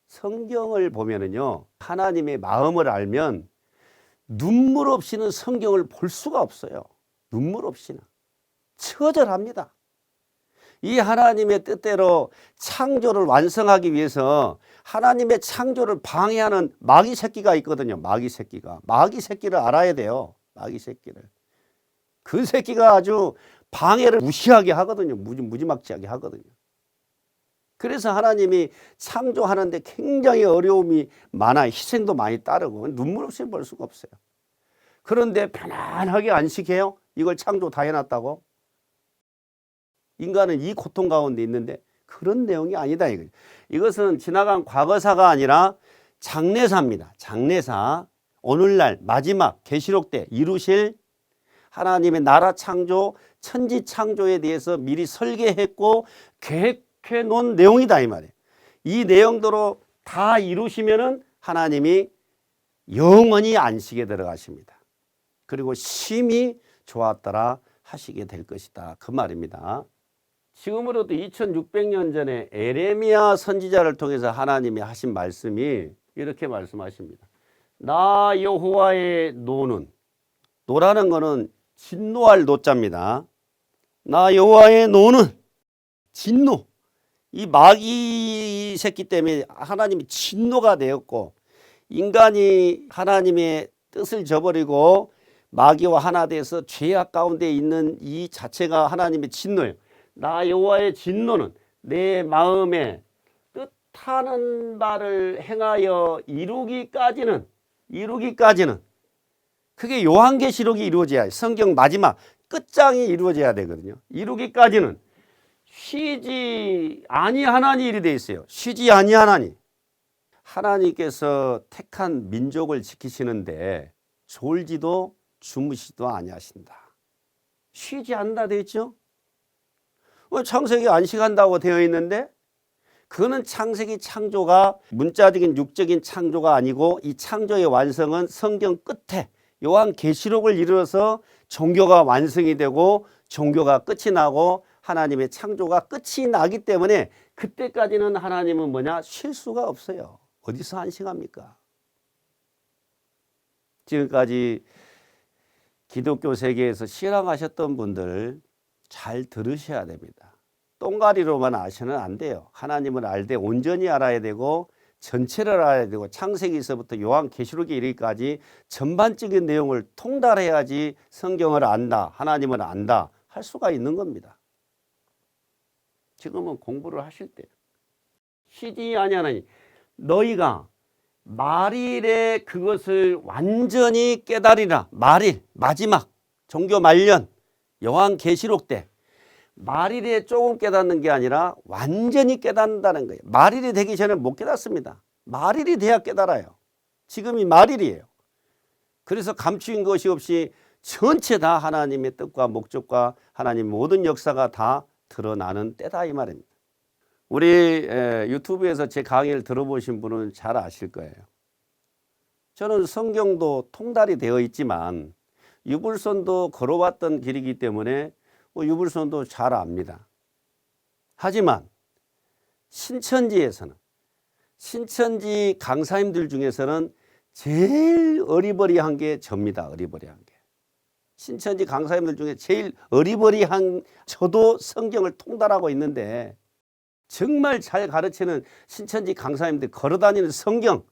성경을 보면은요, 하나님의 마음을 알면 눈물 없이는 성경을 볼 수가 없어요. 눈물 없이는. 처절합니다. 이 하나님의 뜻대로 창조를 완성하기 위해서 하나님의 창조를 방해하는 마귀 새끼가 있거든요. 마귀 새끼가. 마귀 새끼를 알아야 돼요. 마귀 새끼를. 그 새끼가 아주 방해를 무시하게 하거든요. 무지막지하게 하거든요. 그래서 하나님이 창조하는데 굉장히 어려움이 많아, 희생도 많이 따르고 눈물 없이 볼 수가 없어요. 그런데 편안하게 안식해요? 이걸 창조 다 해놨다고? 인간은 이 고통 가운데 있는데 그런 내용이 아니다 이거죠. 이것은 지나간 과거사가 아니라 장래사입니다. 장래사. 오늘날 마지막 계시록 때 이루실 하나님의 나라 창조, 천지 창조에 대해서 미리 설계했고 계획해 놓은 내용이다 이 말이에요. 이 내용대로 다 이루시면은 하나님이 영원히 안식에 들어가십니다. 그리고 심히 좋았더라 하시게 될 것이다. 그 말입니다. 지금으로부터 2600년 전에 에레미야 선지자를 통해서 하나님이 하신 말씀이 이렇게 말씀하십니다. 나 여호와의 노는, 노라는 것은 진노할 노자입니다. 나 여호와의 노는 진노. 이 마귀 새끼 때문에 하나님이 진노가 되었고 인간이 하나님의 뜻을 저버리고 마귀와 하나 돼서 죄악 가운데 있는 이 자체가 하나님의 진노예요. 나 여호와의 진노는 내 마음에 뜻하는 바를 행하여 이루기까지는 그게 요한계시록이 이루어져야 해요. 성경 마지막 끝장이 이루어져야 되거든요. 이루기까지는 쉬지 아니하나니 일이 돼 있어요. 쉬지 아니하나니. 하나님께서 택한 민족을 지키시는데 졸지도 주무시도 아니하신다. 쉬지 않는다 되어 있죠. 창세기 안식한다고 되어 있는데 그거는 창세기 창조가 문자적인 육적인 창조가 아니고 이 창조의 완성은 성경 끝에 요한계시록을 이루어서 종교가 완성이 되고 종교가 끝이 나고 하나님의 창조가 끝이 나기 때문에 그때까지는 하나님은 뭐냐? 쉴 수가 없어요. 어디서 안식합니까? 지금까지 기독교 세계에서 신앙하셨던 분들 잘 들으셔야 됩니다. 똥가리로만 아시면 안 돼요. 하나님을 알되 온전히 알아야 되고 전체를 알아야 되고 창세기에서부터 요한계시록에 이르기까지 전반적인 내용을 통달해야지 성경을 안다, 하나님을 안다 할 수가 있는 겁니다. 지금은 공부를 하실 때 쉬지 아니하나니 너희가 말일에 그것을 완전히 깨달으리라. 말일 마지막 종교 말년 요한계시록 때 말일에 조금 깨닫는 게 아니라 완전히 깨닫는다는 거예요. 말일이 되기 전에 못 깨닫습니다. 말일이 돼야 깨달아요. 지금이 말일이에요. 그래서 감추인 것이 없이 전체 다 하나님의 뜻과 목적과 하나님 모든 역사가 다 드러나는 때다 이 말입니다. 우리 유튜브에서 제 강의를 들어보신 분은 잘 아실 거예요. 저는 성경도 통달이 되어 있지만 유불선도 걸어왔던 길이기 때문에 유불선도 잘 압니다. 하지만 신천지에서는 신천지 강사님들 중에서는 제일 어리버리한 게 접니다. 어리버리한 게. 신천지 강사님들 중에 제일 어리버리한 저도 성경을 통달하고 있는데 정말 잘 가르치는 신천지 강사님들 걸어다니는 성경,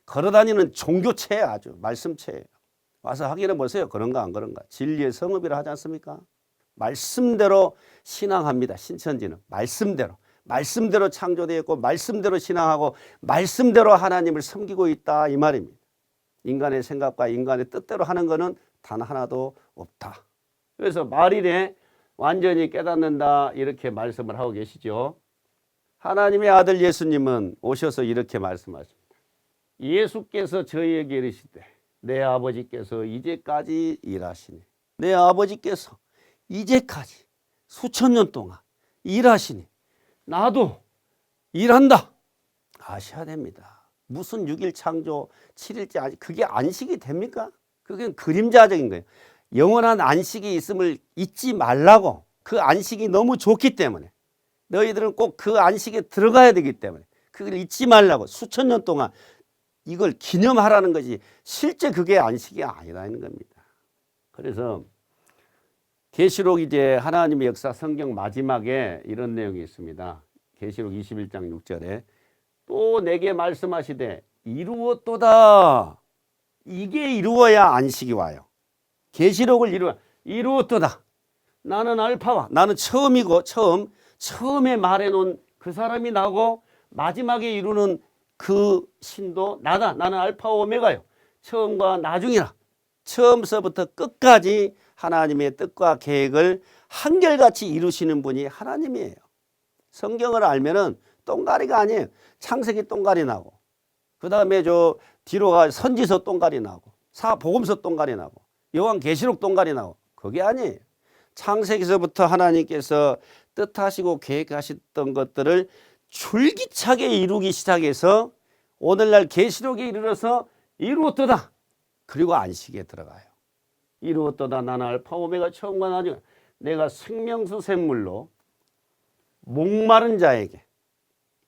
걸어다니는 종교체 아주 말씀체예요. 와서 확인해 보세요. 그런가 안 그런가. 진리의 성읍이라 하지 않습니까? 말씀대로 신앙합니다. 신천지는 말씀대로 창조되어 있고 말씀대로 신앙하고 말씀대로 하나님을 섬기고 있다 이 말입니다. 인간의 생각과 인간의 뜻대로 하는 것은 단 하나도 없다. 그래서 말일에 완전히 깨닫는다 이렇게 말씀을 하고 계시죠. 하나님의 아들 예수님은 오셔서 이렇게 말씀하십니다. 예수께서 저희에게 이르시되 내 아버지께서 이제까지 일하시니 내 아버지께서 이제까지 수천 년 동안 일하시니 나도 일한다. 아셔야 됩니다. 무슨 6일 창조 7일째 그게 안식이 됩니까? 그게 그림자적인 거예요. 영원한 안식이 있음을 잊지 말라고. 그 안식이 너무 좋기 때문에 너희들은 꼭 그 안식에 들어가야 되기 때문에 그걸 잊지 말라고 수천 년 동안 이걸 기념하라는 것이 실제 그게 안식이 아니라는 겁니다. 그래서 계시록 이제 하나님의 역사 성경 마지막에 이런 내용이 있습니다. 계시록 21장 6절에 또 내게 말씀하시되 이루었도다. 이게 이루어야 안식이 와요. 계시록을 이루었도다. 나는 알파와 나는 처음이고 처음에 말해놓은 그 사람이 나고 마지막에 이루는 그 신도 나다. 나는 알파 오메가요. 처음과 나중이라. 처음서부터 끝까지 하나님의 뜻과 계획을 한결같이 이루시는 분이 하나님이에요. 성경을 알면은 똥가리가 아니에요. 창세기 똥가리 나고 그 다음에 저 뒤로 가 선지서 똥가리 나고 사복음서 똥가리 나고 요한계시록 똥가리 나고 그게 아니에요. 창세기서부터 하나님께서 뜻하시고 계획하셨던 것들을 줄기차게 이루기 시작해서 오늘날 계시록에 이르러서 이루었도다. 그리고 안식에 들어가요. 이루었도다. 나는 알파 오메가 처음과 나중 내가 생명수 샘물로 목마른 자에게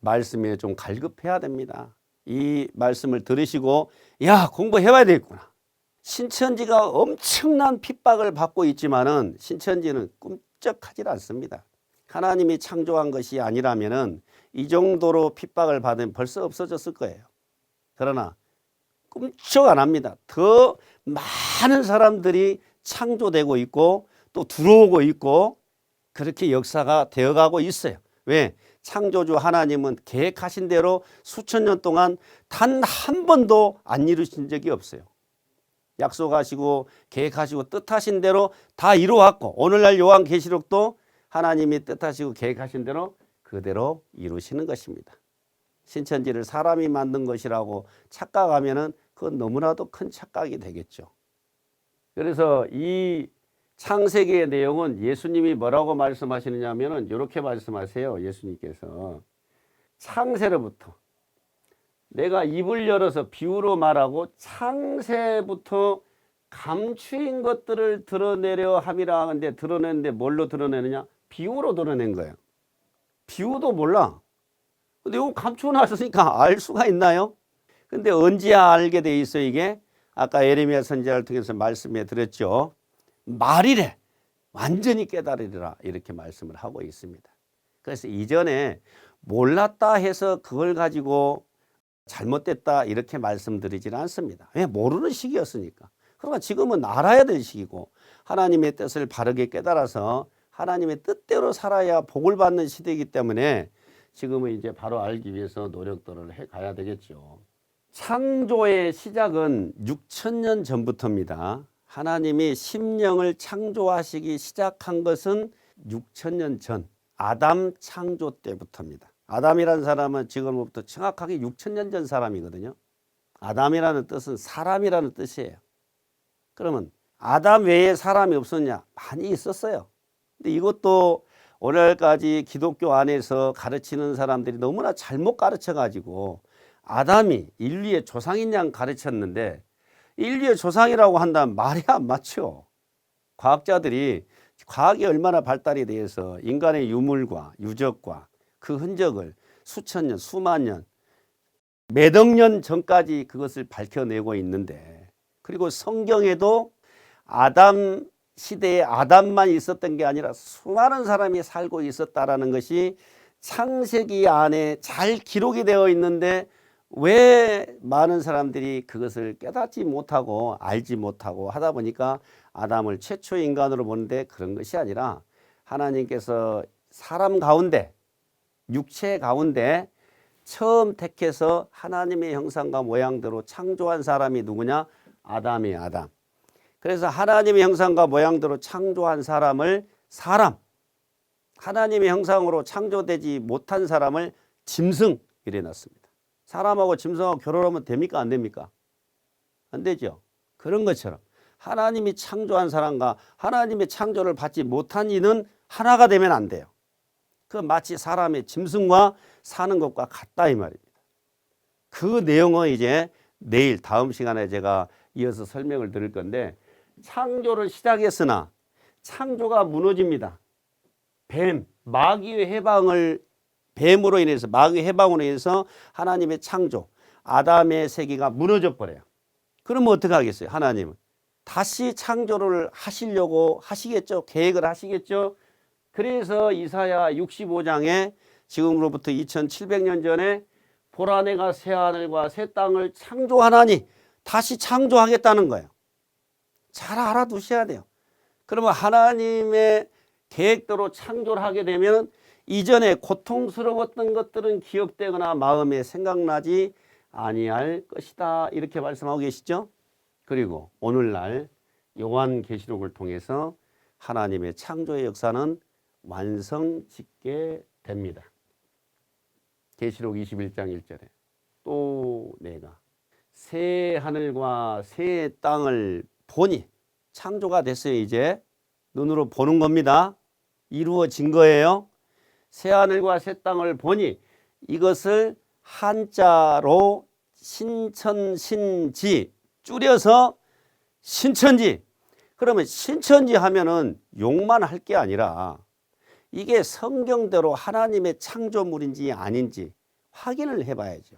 말씀에 좀 갈급해야 됩니다. 이 말씀을 들으시고 야 공부해봐야 되겠구나. 신천지가 엄청난 핍박을 받고 있지만은 신천지는 꿈쩍하지 않습니다. 하나님이 창조한 것이 아니라면은 이 정도로 핍박을 받으면 벌써 없어졌을 거예요. 그러나 꿈쩍 안 합니다. 더 많은 사람들이 창조되고 있고 또 들어오고 있고 그렇게 역사가 되어가고 있어요. 왜? 창조주 하나님은 계획하신 대로 수천 년 동안 단 한 번도 안 이루신 적이 없어요. 약속하시고 계획하시고 뜻하신 대로 다 이루어왔고 오늘날 요한계시록도 하나님이 뜻하시고 계획하신 대로 그대로 이루시는 것입니다. 신천지를 사람이 만든 것이라고 착각하면은 그건 너무나도 큰 착각이 되겠죠. 그래서 이 창세기의 내용은 예수님이 뭐라고 말씀하시느냐 하면은 이렇게 말씀하세요. 예수님께서 창세로부터 내가 입을 열어서 비유로 말하고 창세부터 감추인 것들을 드러내려 함이라 하는데 드러내는데 뭘로 드러내느냐? 비유로 드러낸 거예요. 비유도 몰라. 근데 이거 감추어놨으니까 알 수가 있나요? 근데 언제야 알게 돼 있어 이게? 아까 에레미야 선지자를 통해서 말씀해 드렸죠. 말이래. 완전히 깨달으리라 이렇게 말씀을 하고 있습니다. 그래서 이전에 몰랐다 해서 그걸 가지고 잘못됐다 이렇게 말씀드리지는 않습니다. 왜? 모르는 시기였으니까. 그러나 지금은 알아야 될 시기고 하나님의 뜻을 바르게 깨달아서 하나님의 뜻대로 살아야 복을 받는 시대이기 때문에 지금은 이제 바로 알기 위해서 노력들을 해 가야 되겠죠. 창조의 시작은 6,000년 전부터입니다. 하나님이 심령을 창조하시기 시작한 것은 6,000년 전 아담 창조 때부터입니다. 아담이라는 사람은 지금부터 정확하게 6,000년 전 사람이거든요. 아담이라는 뜻은 사람이라는 뜻이에요. 그러면 아담 외에 사람이 없었냐? 많이 있었어요. 근데 이것도 오늘까지 기독교 안에서 가르치는 사람들이 너무나 잘못 가르쳐가지고 아담이 인류의 조상인 양 가르쳤는데 인류의 조상이라고 한다면 말이 안 맞죠. 과학자들이 과학이 얼마나 발달이 돼서 인간의 유물과 유적과 그 흔적을 수천 년, 수만 년, 몇억 년 전까지 그것을 밝혀내고 있는데 그리고 성경에도 아담 시대에 아담만 있었던 게 아니라 수많은 사람이 살고 있었다라는 것이 창세기 안에 잘 기록이 되어 있는데 왜 많은 사람들이 그것을 깨닫지 못하고 알지 못하고 하다 보니까 아담을 최초의 인간으로 보는데 그런 것이 아니라 하나님께서 사람 가운데 육체 가운데 처음 택해서 하나님의 형상과 모양대로 창조한 사람이 누구냐? 아담이에요. 아담. 그래서 하나님의 형상과 모양대로 창조한 사람을 사람, 하나님의 형상으로 창조되지 못한 사람을 짐승 이래 놨습니다. 사람하고 짐승하고 결혼하면 됩니까? 안 됩니까? 안 되죠. 그런 것처럼 하나님이 창조한 사람과 하나님의 창조를 받지 못한 이는 하나가 되면 안 돼요. 그 마치 사람의 짐승과 사는 것과 같다 이 말입니다. 그 내용은 이제 내일 다음 시간에 제가 이어서 설명을 드릴 건데, 창조를 시작했으나 창조가 무너집니다. 마귀의 해방을 뱀으로 인해서, 마귀의 해방으로 인해서 하나님의 창조, 아담의 세계가 무너져 버려요. 그러면 어떻게 하겠어요? 하나님은 다시 창조를 하시려고 하시겠죠. 계획을 하시겠죠. 그래서 이사야 65장에 지금으로부터 2700년 전에 보라 내가 새 하늘과 새 땅을 창조하나니 다시 창조하겠다는 거예요. 잘 알아두셔야 돼요. 그러면 하나님의 계획대로 창조를 하게 되면 이전에 고통스러웠던 것들은 기억되거나 마음에 생각나지 아니할 것이다. 이렇게 말씀하고 계시죠. 그리고 오늘날 요한계시록을 통해서 하나님의 창조의 역사는 완성짓게 됩니다. 계시록 21장 1절에 또 내가 새 하늘과 새 땅을 보니, 창조가 됐어요. 이제 눈으로 보는 겁니다. 이루어진 거예요. 새 하늘과 새 땅을 보니 이것을 한자로 신천신지, 줄여서 신천지. 그러면 신천지 하면은 욕만 할 게 아니라 이게 성경대로 하나님의 창조물인지 아닌지 확인을 해봐야죠.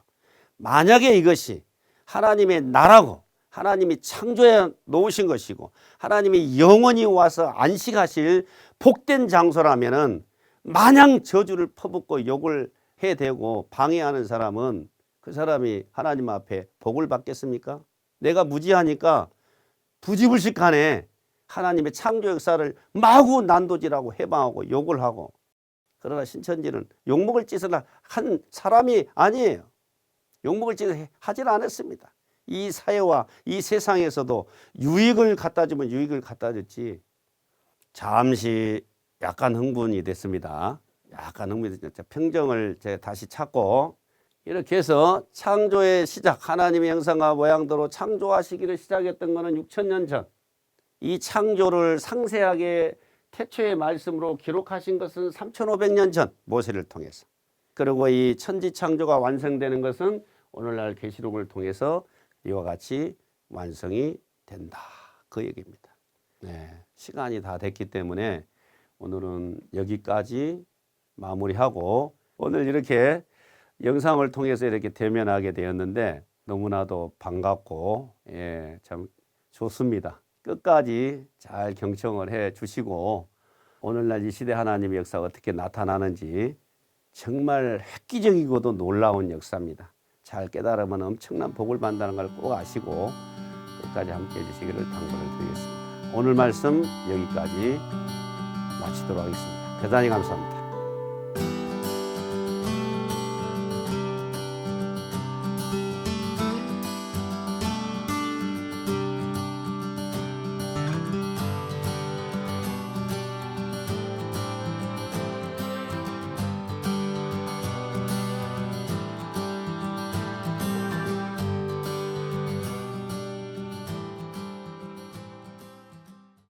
만약에 이것이 하나님의 나라고 하나님이 창조해 놓으신 것이고 하나님이 영원히 와서 안식하실 복된 장소라면은, 마냥 저주를 퍼붓고 욕을 해대고 방해하는 사람은 그 사람이 하나님 앞에 복을 받겠습니까? 내가 무지하니까 부지불식하네. 하나님의 창조 역사를 마구 난도질하고 해방하고 욕을 하고. 그러나 신천지는 욕먹을 짓을 한 사람이 아니에요. 욕먹을 짓을 하질 않았습니다. 이 사회와 이 세상에서도 유익을 갖다 주면 유익을 갖다 줬지. 잠시 약간 흥분이 됐습니다. 약간 흥분이 됐죠. 평정을 제가 다시 찾고, 이렇게 해서 창조의 시작, 하나님의 형상과 모양대로 창조하시기를 시작했던 것은 6000년 전. 이 창조를 상세하게 태초의 말씀으로 기록하신 것은 3500년 전 모세를 통해서. 그리고 이 천지 창조가 완성되는 것은 오늘날 계시록을 통해서 이와 같이 완성이 된다. 그 얘기입니다. 네, 시간이 다 됐기 때문에 오늘은 여기까지 마무리하고, 오늘 이렇게 영상을 통해서 이렇게 대면하게 되었는데 너무나도 반갑고, 참 좋습니다. 끝까지 잘 경청을 해 주시고, 오늘날 이 시대 하나님의 역사가 어떻게 나타나는지 정말 획기적이고도 놀라운 역사입니다. 잘 깨달으면 엄청난 복을 받는다는 걸 꼭 아시고 끝까지 함께 해주시기를 당부를 드리겠습니다. 오늘 말씀 여기까지 마치도록 하겠습니다. 대단히 감사합니다.